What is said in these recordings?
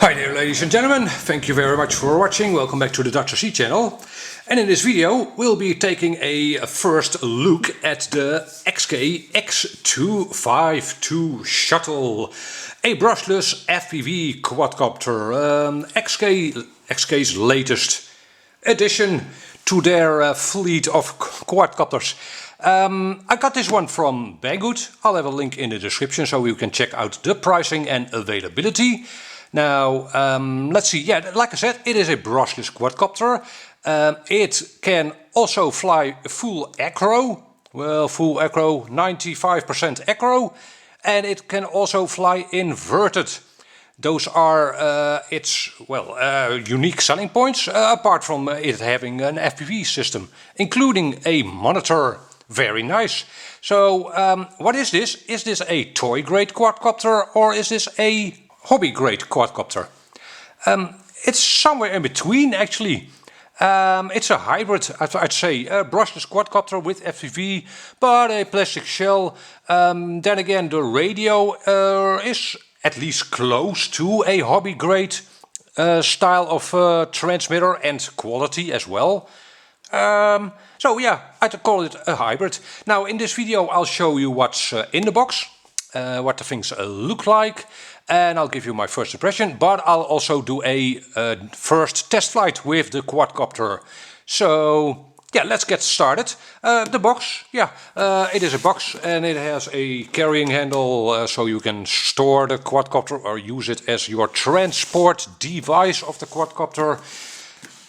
Hi there ladies and gentlemen, thank you very much for watching. Welcome back to the DutchRC channel. And in this video we'll be taking a first look at the XK X252 Shuttle, a brushless FPV quadcopter, XK's latest addition to their fleet of quadcopters. I got this one from Banggood. I'll have a link in the description so you can check out the pricing and availability. Now, let's see, yeah, like I said, it is a brushless quadcopter. It can also fly full acro, well, full acro, 95% acro, and it can also fly inverted. Those are its, unique selling points, apart from it having an FPV system, including a monitor. Very nice. So, what is this? Is this a toy-grade quadcopter or is this a hobby-grade quadcopter? It's somewhere in between, actually. It's a hybrid, I'd say, a brushless quadcopter with FPV, but a plastic shell. Then again, the radio is at least close to a hobby-grade style of transmitter and quality as well. So yeah, I'd call it a hybrid. Now in this video I'll show you what's in the box, what the things look like, and I'll give you my first impression, but I'll also do a first test flight with the quadcopter. So yeah, let's get started. The box, yeah, it is a box and it has a carrying handle so you can store the quadcopter or use it as your transport device of the quadcopter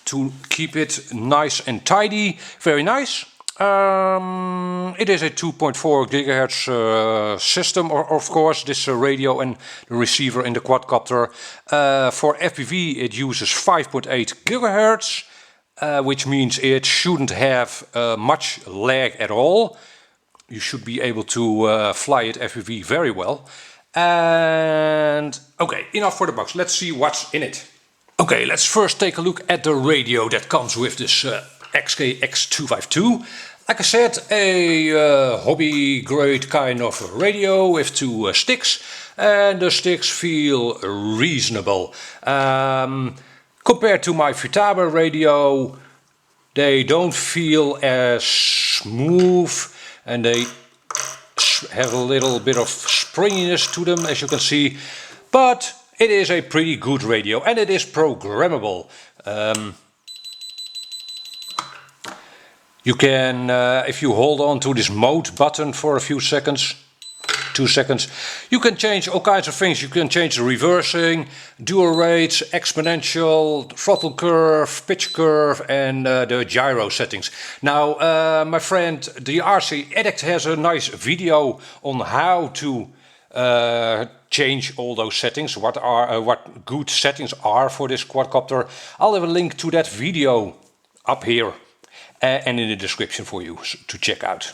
to keep it nice and tidy. Very nice. It is a 2.4 gigahertz system, of course, this radio and the receiver in the quadcopter. For FPV it uses 5.8 gigahertz, which means it shouldn't have much lag at all. You should be able to fly it FPV very well. And okay, enough for the box. Let's see what's in it. Okay, let's first take a look at the radio that comes with this XK X252. Like I said, a hobby grade kind of radio with two sticks, and the sticks feel reasonable. Compared to my Futaba radio, they don't feel as smooth and they have a little bit of springiness to them, as you can see, but it is a pretty good radio and it is programmable. You can, if you hold on to this mode button for a few seconds, 2 seconds, you can change all kinds of things. You can change the reversing, dual rates, exponential, throttle curve, pitch curve, and the gyro settings. Now, my friend the RC Addict has a nice video on how to change all those settings, what good settings are for this quadcopter. I'll have a link to that video up here and in the description for you to check out.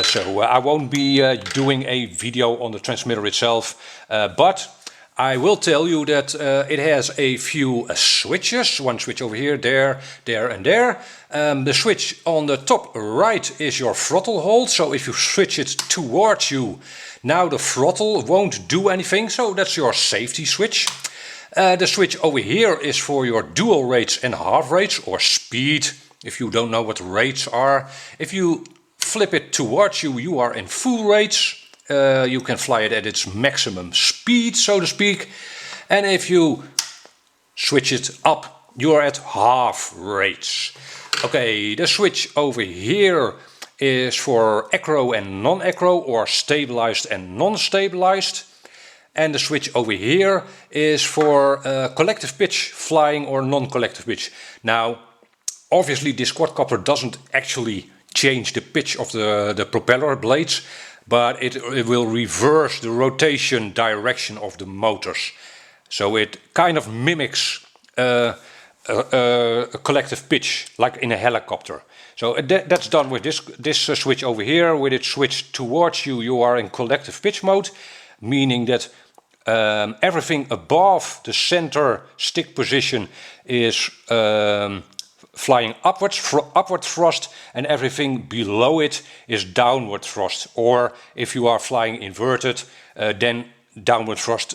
So I won't be doing a video on the transmitter itself, but I will tell you that it has a few switches. One switch over here, there, and there. The switch on the top right is your throttle hold, so if you switch it towards you, now the throttle won't do anything, so that's your safety switch. The switch over here is for your dual rates and half rates, or speed, if you don't know what rates are. If you flip it towards you, you are in full rates. You can fly it at its maximum speed, so to speak. And if you switch it up, you are at half rates. Okay, the switch over here is for acro and non-acro, or stabilized and non-stabilized. And the switch over here is for collective pitch flying or non-collective pitch. Now, obviously this quadcopter doesn't actually change the pitch of the propeller blades, but it will reverse the rotation direction of the motors. So it kind of mimics a collective pitch, like in a helicopter. So that's done with this switch over here. With it switched towards you, you are in collective pitch mode, meaning that everything above the center stick position is flying upwards, upward thrust, and everything below it is downward thrust. Or if you are flying inverted, then downward thrust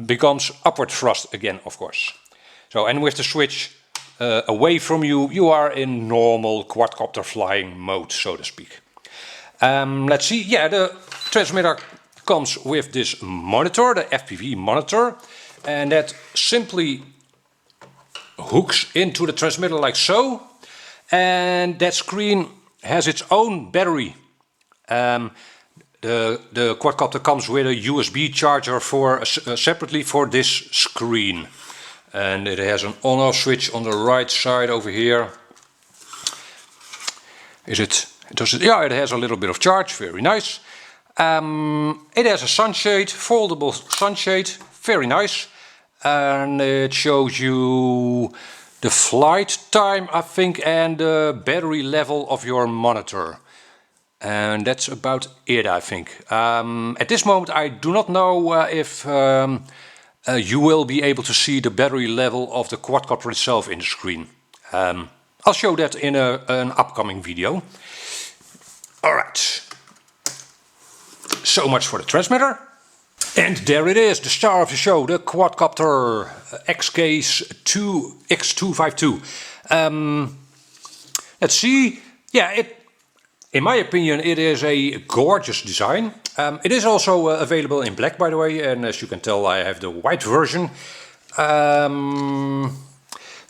becomes upward thrust again, of course. So, and with the switch away from you, you are in normal quadcopter flying mode, so to speak. Let's see, yeah, the transmitter comes with this monitor, the FPV monitor, and that simply hooks into the transmitter like so, and that screen has its own battery. The quadcopter comes with a USB charger for separately for this screen, and it has an on-off switch on the right side over here. Yeah, it has a little bit of charge, very nice. It has a sunshade, foldable sunshade, very nice, and it shows you the flight time, I think, and the battery level of your monitor. And that's about it, I think. At this moment I do not know if you will be able to see the battery level of the quadcopter itself in the screen. I'll show that in an upcoming video. Alright, so much for the transmitter. And there it is, the star of the show, the Quadcopter XK X252. Let's see, yeah, in my opinion it is a gorgeous design. It is also available in black, by the way, and as you can tell I have the white version.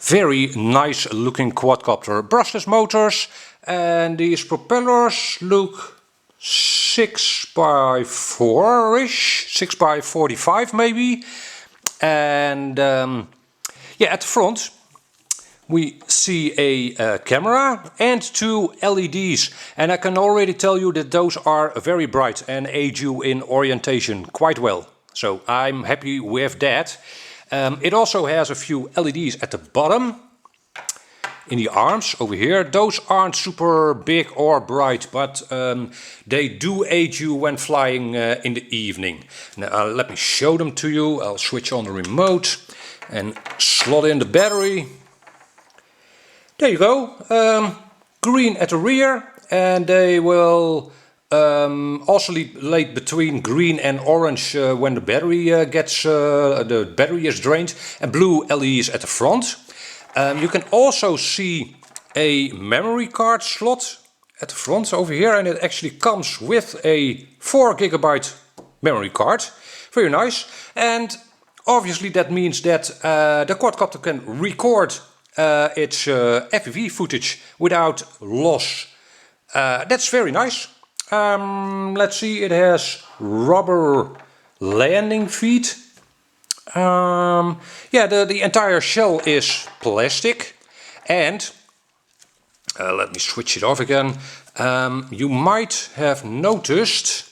Very nice looking quadcopter, brushless motors, and these propellers look 6x4-ish, 6x45 maybe. And yeah, at the front we see a camera and two LEDs, and I can already tell you that those are very bright and aid you in orientation quite well. So I'm happy with that. It also has a few LEDs at the bottom, in the arms over here. Those aren't super big or bright, but they do aid you when flying in the evening. Now let me show them to you. I'll switch on the remote and slot in the battery. There you go. Green at the rear, and they will oscillate between green and orange when the battery the battery is drained, and blue LEDs at the front. You can also see a memory card slot at the front over here, and it actually comes with a 4 GB memory card. Very nice. And obviously that means that the quadcopter can record its FPV footage without loss. That's very nice. Let's see, it has rubber landing feet. Yeah, the entire shell is plastic, and let me switch it off again. You might have noticed,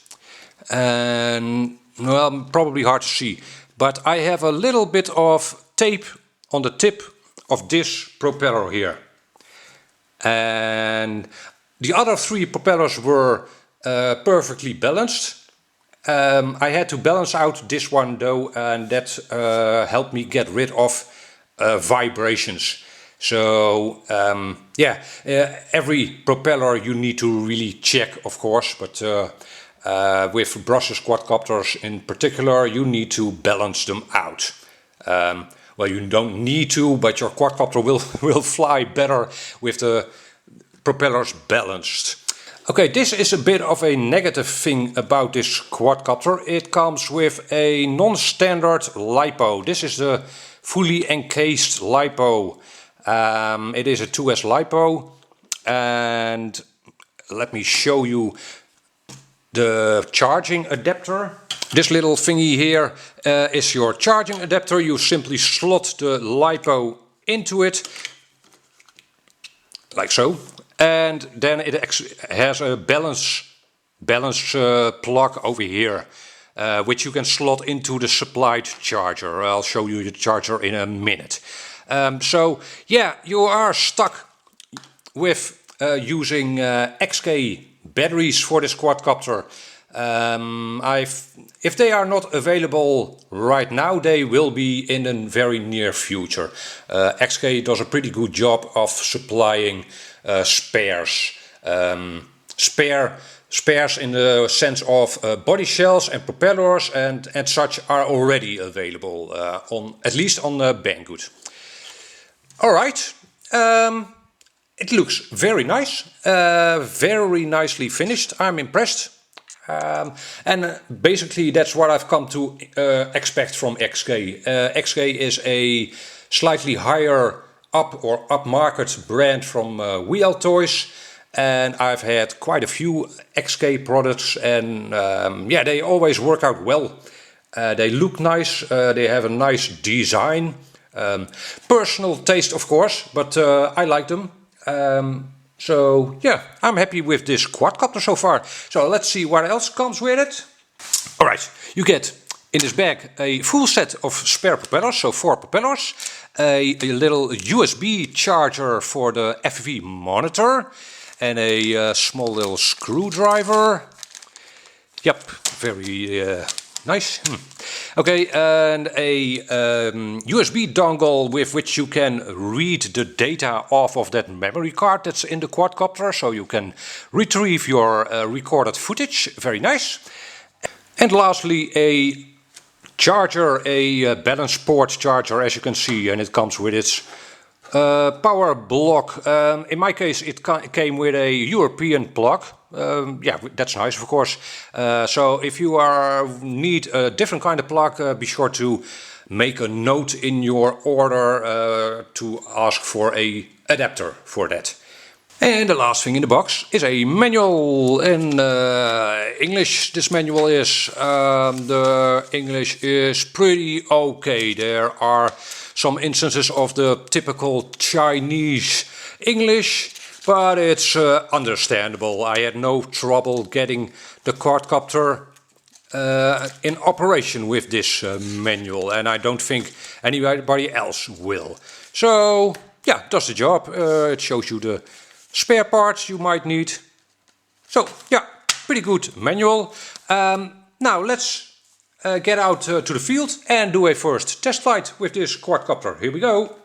and well, probably hard to see, but I have a little bit of tape on the tip of this propeller here, and the other 3 propellers were perfectly balanced. I had to balance out this one though, and that helped me get rid of vibrations. So yeah, every propeller you need to really check, of course, but with brushless quadcopters in particular you need to balance them out. Well, you don't need to, but your quadcopter will fly better with the propellers balanced. Okay, this is a bit of a negative thing about this quadcopter. It comes with a non-standard LiPo. This is the fully encased LiPo. It is a 2S LiPo, and let me show you the charging adapter. This little thingy here is your charging adapter. You simply slot the LiPo into it, like so. And then it has a balance plug over here, which you can slot into the supplied charger. I'll show you the charger in a minute. So yeah, you are stuck with using XK batteries for this quadcopter. If they are not available right now, they will be in the very near future. XK does a pretty good job of supplying spares. spares in the sense of body shells and propellers and such are already available on at least on Banggood. Alright, it looks very nice, very nicely finished. I'm impressed. And basically that's what I've come to expect from XK. XK is a slightly higher upmarket brand from Wheel Toys, and I've had quite a few XK products, and yeah, they always work out well. They look nice, they have a nice design. Personal taste of course, but I like them. So yeah, I'm happy with this quadcopter so far. So let's see what else comes with it. Alright, you get in this bag a full set of spare propellers, so 4 propellers, a little USB charger for the FPV monitor, and a small little screwdriver. Yep, very nice. Okay, and a USB dongle with which you can read the data off of that memory card that's in the quadcopter, so you can retrieve your recorded footage. Very nice. And lastly, a charger, a balance port charger, as you can see, and it comes with its power block. In my case it came with a European plug. Yeah, that's nice of course. So if you need a different kind of plug, be sure to make a note in your order to ask for a adapter for that. And the last thing in the box is a manual in English. This manual is, the English is pretty okay. There are some instances of the typical Chinese English, but it's understandable. I had no trouble getting the quadcopter in operation with this manual, and I don't think anybody else will. So yeah, it does the job. It shows you the spare parts you might need. So yeah, pretty good manual. Now let's get out to the field and do a first test flight with this quadcopter. Here we go.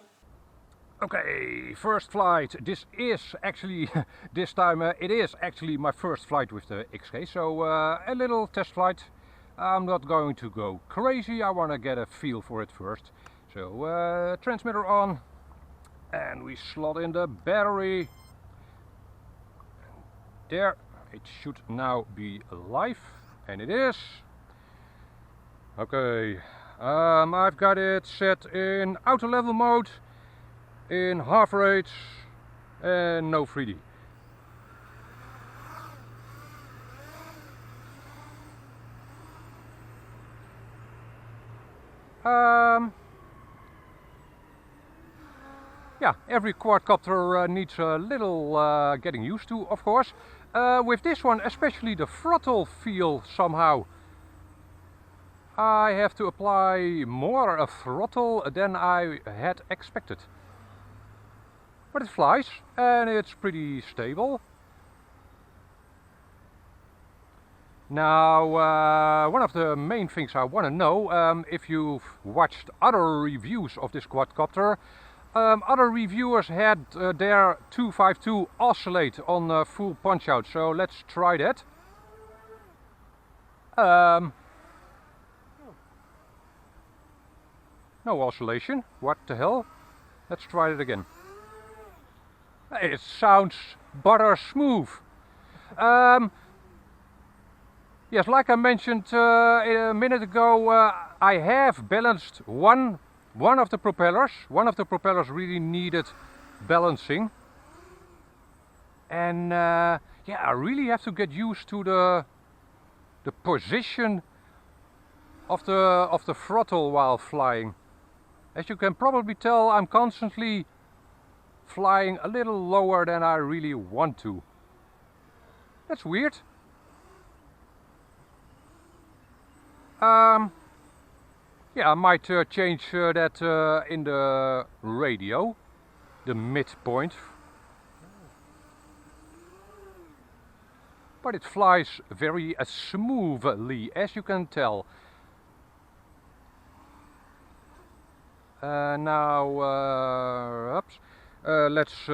Okay, first flight. This is actually, this time it is actually my first flight with the XK. So a little test flight. I'm not going to go crazy. I want to get a feel for it first. So transmitter on, and we slot in the battery. There, it should now be live, and it is. Okay, I've got it set in auto level mode, in half rate, and no 3D. Yeah, every quadcopter needs a little getting used to, of course. With this one, especially the throttle feel somehow. I have to apply more throttle than I had expected. But it flies and it's pretty stable. Now, one of the main things I want to know, if you've watched other reviews of this quadcopter, other reviewers had their 252 oscillate on full punch out, so let's try that. No oscillation, what the hell? Let's try it again. It sounds butter smooth. Yes, like I mentioned a minute ago, I have balanced one of the propellers. One of the propellers really needed balancing, and yeah, I really have to get used to the position of the throttle while flying. As you can probably tell, I'm constantly flying a little lower than I really want to. That's weird. Yeah, I might change that in the radio, the midpoint. But it flies very smoothly, as you can tell. Now, let's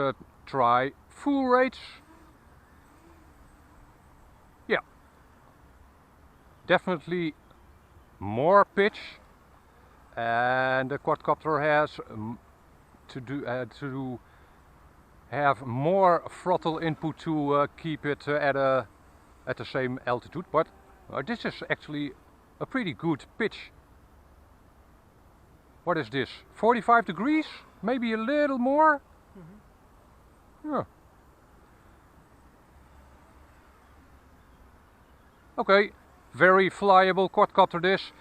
try full rates. definitely more pitch, and the quadcopter has to have more throttle input to keep it at the same altitude. But this is actually a pretty good pitch. What is this? 45 degrees? Maybe a little more? Yeah. Okay, very flyable quadcopter this.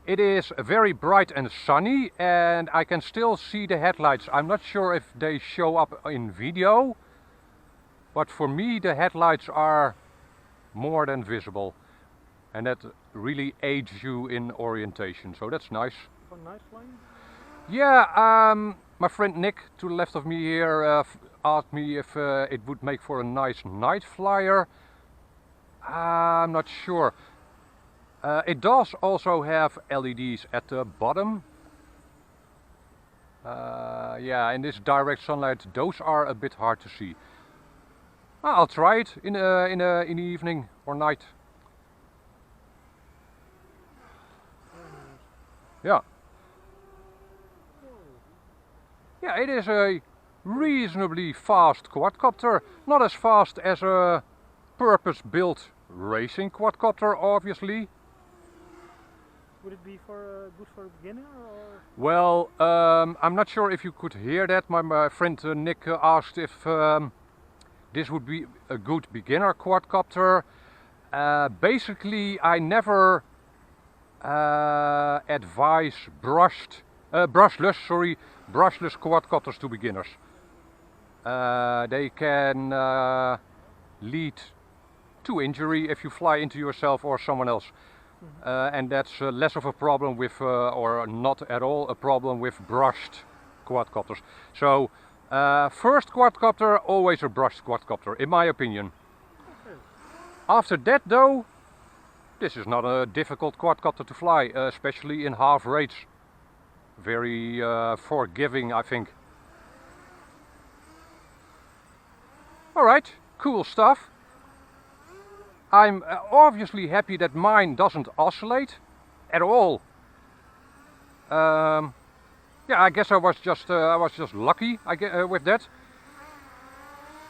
It is very bright and sunny, and I can still see the headlights. I'm not sure if they show up in video, but for me the headlights are more than visible, and that really aids you in orientation, so that's nice. For night flying? Yeah, my friend Nick to the left of me here asked me if it would make for a nice night flyer. I'm not sure. It does also have LEDs at the bottom. Yeah, in this direct sunlight those are a bit hard to see. I'll try it in the evening or night. Yeah. Yeah, it is a reasonably fast quadcopter. Not as fast as a purpose-built racing quadcopter, obviously. Would it be good for a beginner? Or? Well, I'm not sure if you could hear that. My friend Nick asked if this would be a good beginner quadcopter. Basically, I never advise brushless quadcopters to beginners. They can lead to injury if you fly into yourself or someone else. And that's less of a problem with, or not at all a problem with brushed quadcopters. So first quadcopter, always a brushed quadcopter, in my opinion. Okay. After that though, this is not a difficult quadcopter to fly, especially in half rates. Very forgiving, I think. Alright, cool stuff. I'm obviously happy that mine doesn't oscillate at all. Yeah, I guess I was just lucky with that,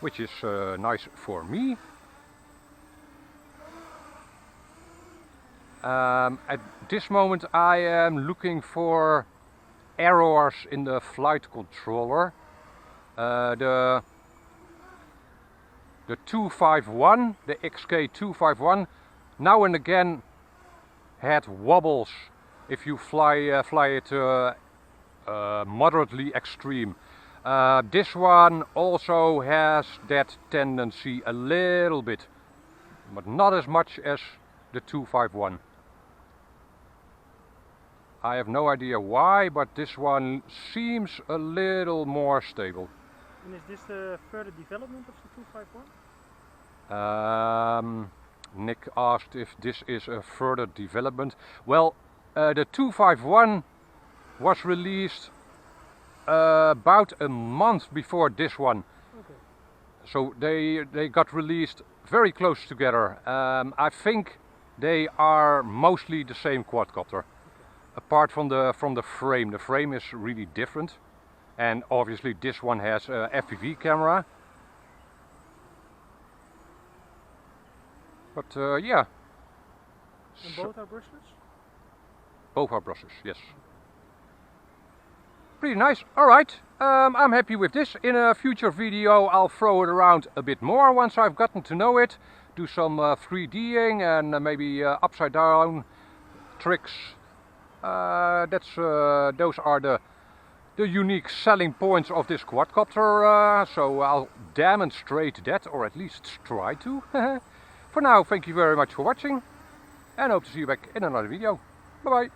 which is nice for me. At this moment I am looking for errors in the flight controller. The 251, the XK 251, now and again had wobbles if you fly it moderately extreme. This one also has that tendency a little bit, but not as much as the 251. I have no idea why, but this one seems a little more stable. And is this the further development of the 251? Nick asked if this is a further development. Well, the 251 was released about a month before this one. Okay. So they got released very close together. I think they are mostly the same quadcopter. Apart from the frame. The frame is really different. And obviously this one has a FPV camera. But yeah. And both are brushless? Both are brushless, yes. Pretty nice. Alright, I'm happy with this. In a future video I'll throw it around a bit more once I've gotten to know it. Do some 3D'ing and maybe upside down tricks. Those are the unique selling points of this quadcopter, so I'll demonstrate that, or at least try to. For now, thank you very much for watching, and hope to see you back in another video. Bye bye.